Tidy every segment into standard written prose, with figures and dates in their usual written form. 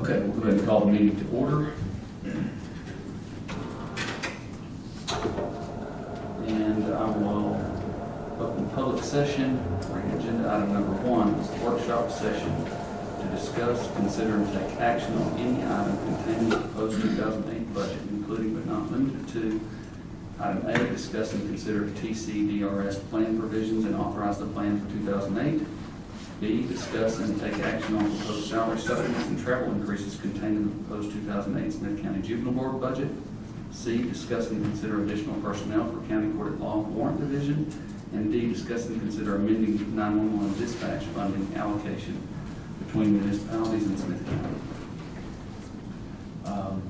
Okay, we'll go ahead and call the meeting to order. And I will open public session for agenda item number 1. It's the workshop session to discuss, consider, and take action on any item containing the proposed 2008 budget, including but not limited to item A, discuss and consider TCDRS plan provisions and authorize the plan for 2008. B, discuss and take action on proposed salary supplements and travel increases contained in the proposed 2008 Smith County Juvenile Board budget. C, discuss and consider additional personnel for County Court at Law Warrant Division. And D, discuss and consider amending 911 dispatch funding allocation between municipalities in Smith County. I'll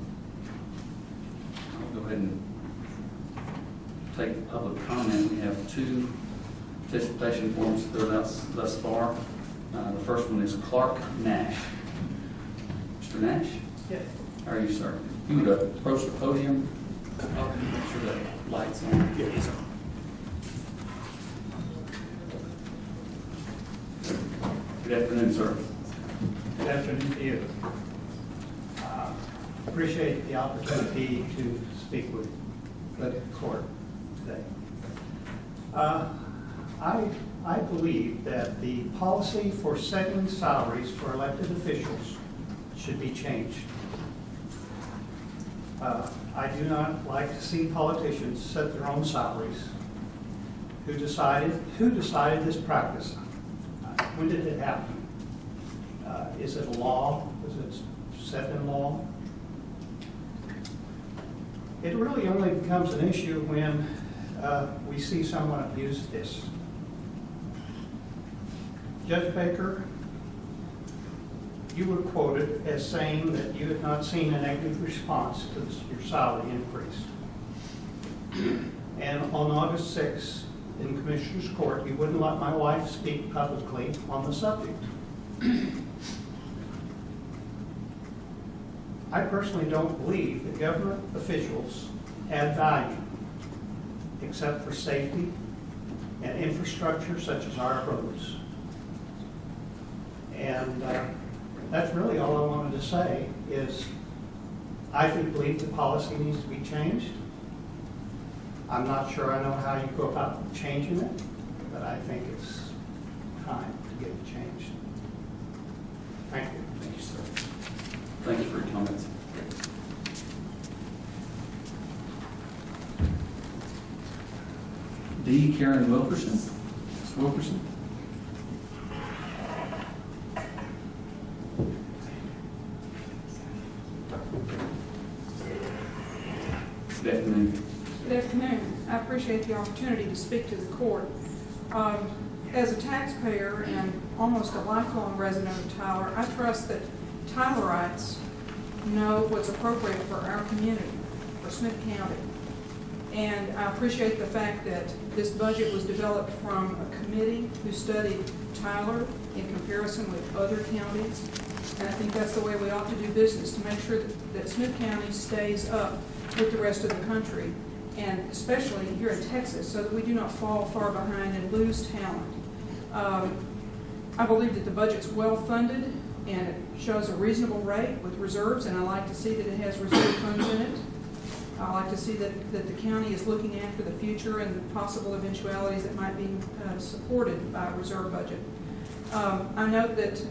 go ahead and take public comment. We have 2 participation forms filled out thus far. The first one is Clark Nash. Mr. Nash? Yes. How are you, sir? You would approach the podium. I'll make sure the light's on. Yeah, he's on. Good afternoon, sir. Good afternoon to you. Appreciate the opportunity to speak with the court today. I believe that the policy for setting salaries for elected officials should be changed. I do not like to see politicians set their own salaries. Who decided this practice? When did it happen? Is it a law? Is it set in law? It really only becomes an issue when we see someone abuse this. Judge Baker, you were quoted as saying that you had not seen a negative response to your salary increase. And on August 6th, in Commissioner's Court, you wouldn't let my wife speak publicly on the subject. I personally don't believe that government officials add value except for safety and infrastructure such as our roads. And that's really all I wanted to say is I believe the policy needs to be changed. I'm not sure I know how you go about changing it, but I think it's time to get it changed. Thank you. Thank you, sir. Thank you for your comments. D. Karen Wilkerson. Ms. Wilkerson. Good afternoon. Good afternoon. I appreciate the opportunity to speak to the court. As a taxpayer and almost a lifelong resident of Tyler, I trust that Tylerites know what's appropriate for our community, for Smith County. And I appreciate the fact that this budget was developed from a committee who studied Tyler in comparison with other counties. And I think that's the way we ought to do business, to make sure that Smith County stays up with the rest of the country, and especially here in Texas, so that we do not fall far behind and lose talent. I believe that the budget's well funded and it shows a reasonable rate with reserves, and I like to see that it has reserve funds in it. I like to see that the county is looking after the future and the possible eventualities that might be supported by a reserve budget. I note that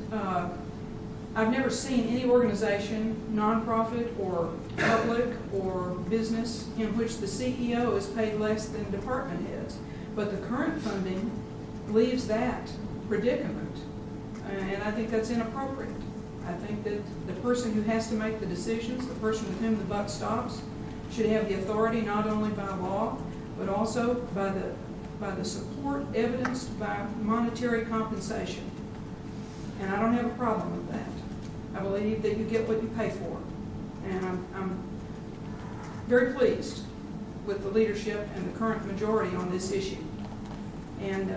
I've never seen any organization, nonprofit or public or business, in which the CEO is paid less than department heads. But the current funding leaves that predicament, and I think that's inappropriate. I think that the person who has to make the decisions, the person with whom the buck stops, should have the authority not only by law, but also by the support evidenced by monetary compensation. And I don't have a problem with that. I believe that you get what you pay for. And I'm very pleased with the leadership and the current majority on this issue. And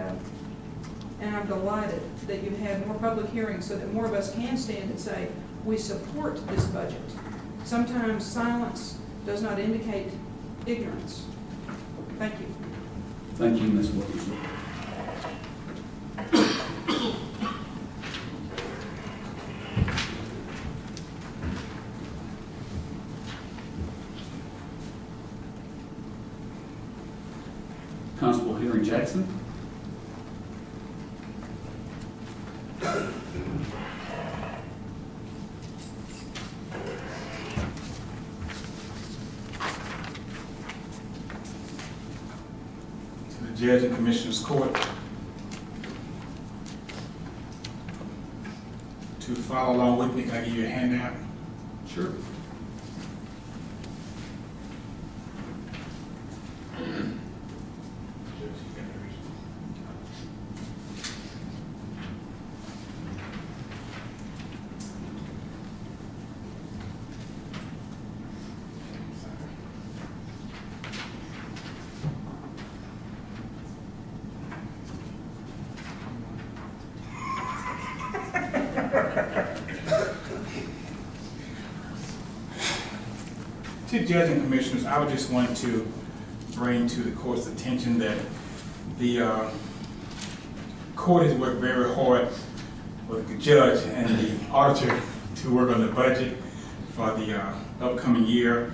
I'm delighted that you've had more public hearings so that more of us can stand and say, we support this budget. Sometimes silence does not indicate ignorance. Thank you. Thank you, Ms. Wilkerson. Henry Jackson. To the Judge and Commissioners Court. To follow along with me, can I give you a handout? Sure. To Judge and Commissioners, I would just want to bring to the court's attention that the court has worked very hard with the judge and the auditor to work on the budget for the upcoming year,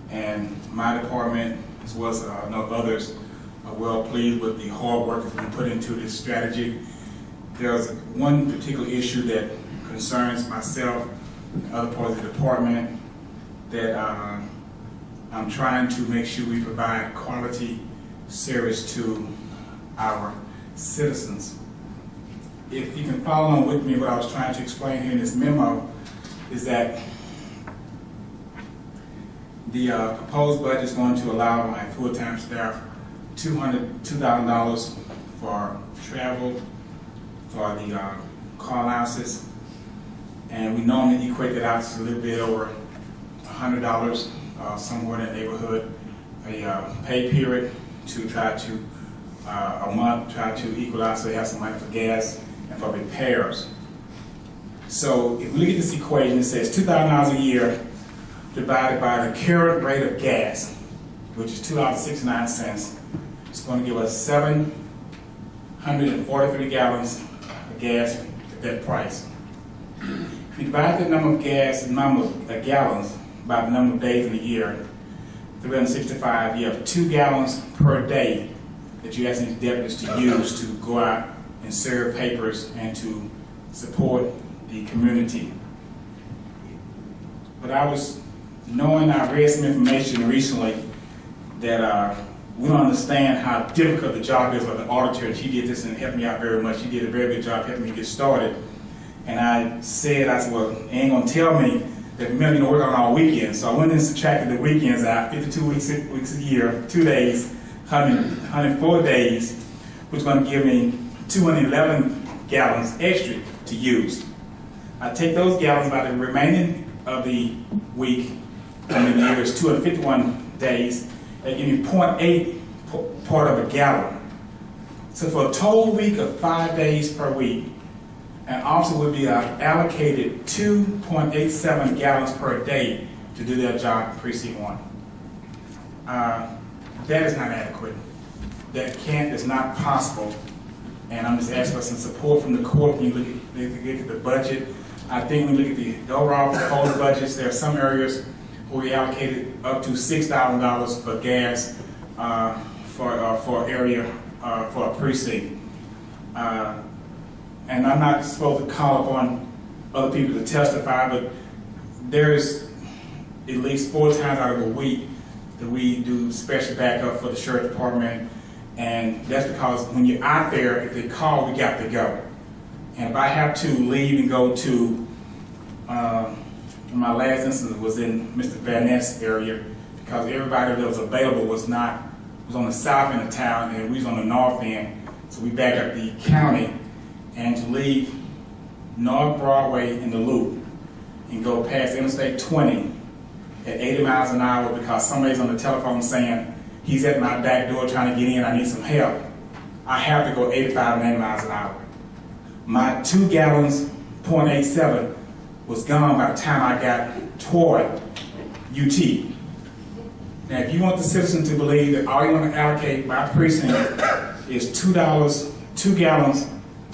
and my department, as well as others, are well pleased with the hard work that's been put into this strategy. There's one particular issue that concerns myself and other parts of the department that I'm trying to make sure we provide quality service to our citizens. If you can follow along with me, what I was trying to explain here in this memo is that the proposed budget is going to allow my full-time staff $2,000 for travel, for the car allowances, and we normally equate that out to a little bit over $100, somewhere in that neighborhood, a pay period to try to, a month, try to equalize so they have some money for gas and for repairs. So if we look at this equation, it says $2,000 a year divided by the current rate of gas, which is $2.69. It's going to give us 743 gallons of gas at that price. If you divide the number of gallons by the number of days in a year, 365, you have 2 gallons per day that you ask these deputies to use to go out and serve papers and to support the community. But I was knowing, I read some information recently that we don't understand how difficult the job is for the auditor, and she did this and helped me out very much. She did a very good job helping me get started. And I said, well, they ain't gonna tell me that we're gonna work on all weekends. So I went and subtracted the weekends out, 52 weeks a year, 2 days, 104 days, which is gonna give me 211 gallons extra to use. I take those gallons by the remaining of the week, and the year is 251 days, they give me 0.8 part of a gallon. So for a total week of 5 days per week, an officer would be allocated 2.87 gallons per day to do their job in Precinct 1. That is not adequate. That is not possible. And I'm just asking for some support from the court when you look at the budget. I think when you look at the overall proposed budgets, there are some areas where we allocated up to $6,000 for gas for a precinct. And I'm not supposed to call upon other people to testify, but there's at least 4 times out of a week that we do special backup for the sheriff department, and that's because when you're out there, if they call, we got to go. And if I have to leave and go to, my last instance was in Mr. Van Ness area, because everybody that was available was on the south end of town, and we was on the north end, so we backed up the county. And to leave North Broadway in the loop and go past Interstate 20 at 80 miles an hour because somebody's on the telephone saying, he's at my back door trying to get in, I need some help. I have to go 85 and 90 miles an hour. My 2 gallons, 0.87, was gone by the time I got toward UT. Now, if you want the citizen to believe that all you want to allocate by precinct is $2 gallons